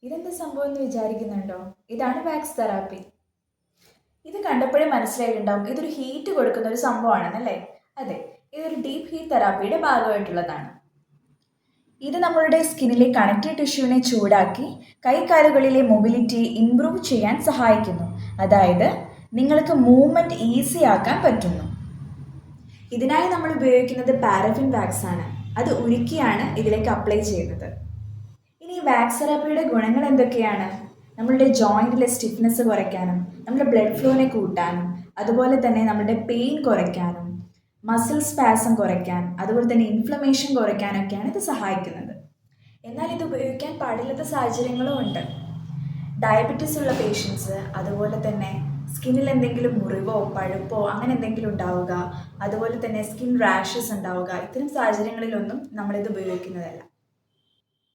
ഇതെന്താ സംഭവം എന്ന് വിചാരിക്കുന്നുണ്ടോ? ഇതാണ് വാക്സ് തെറാപ്പി. ഇത് കണ്ടപ്പോഴേ മനസ്സിലായിട്ടുണ്ടാവും ഇതൊരു ഹീറ്റ് കൊടുക്കുന്ന ഒരു സംഭവമാണെന്നല്ലേ? അതെ, ഇതൊരു ഡീപ്പ് ഹീറ്റ് തെറാപ്പിയുടെ ഭാഗമായിട്ടുള്ളതാണ്. ഇത് നമ്മളുടെ സ്കിന്നിലെ കണക്റ്റീവ് ടിഷ്യൂവിനെ ചൂടാക്കി കൈകാലുകളിലെ മൊബിലിറ്റി ഇംപ്രൂവ് ചെയ്യാൻ സഹായിക്കുന്നു. അതായത് നിങ്ങൾക്ക് മൂവ്മെൻറ്റ് ഈസി ആക്കാൻ പറ്റുന്നു. ഇതിനായി നമ്മൾ ഉപയോഗിക്കുന്നത് പാരഫിൻ വാക്സ് ആണ്. അത് ഉരുക്കിയാണ് ഇതിലേക്ക് അപ്ലൈ ചെയ്യുന്നത്. ഇനി ഈ വാക്സ് തെറാപ്പിയുടെ ഗുണങ്ങൾ എന്തൊക്കെയാണ്? നമ്മളുടെ ജോയിൻറ്റിലെ സ്റ്റിഫ്നെസ് കുറയ്ക്കാനും നമ്മുടെ ബ്ലഡ് ഫ്ലോനെ കൂട്ടാനും അതുപോലെ തന്നെ നമ്മുടെ പെയിൻ കുറയ്ക്കാനും മസിൽ സ്പാസം കുറയ്ക്കാൻ അതുപോലെ തന്നെ ഇൻഫ്ലമേഷൻ കുറയ്ക്കാനൊക്കെയാണ് ഇത് സഹായിക്കുന്നത്. എന്നാൽ ഇത് ഉപയോഗിക്കാൻ പാടില്ലാത്ത സാഹചര്യങ്ങളും ഉണ്ട്. ഡയബറ്റീസ് ഉള്ള പേഷ്യൻസ്, അതുപോലെ തന്നെ സ്കിന്നിൽ എന്തെങ്കിലും മുറിവോ പഴുപ്പോ അങ്ങനെ എന്തെങ്കിലും ഉണ്ടാവുക, അതുപോലെ തന്നെ സ്കിൻ റാഷസ് ഉണ്ടാവുക, ഇത്തരം സാഹചര്യങ്ങളിലൊന്നും നമ്മളിത് ഉപയോഗിക്കുന്നതല്ല.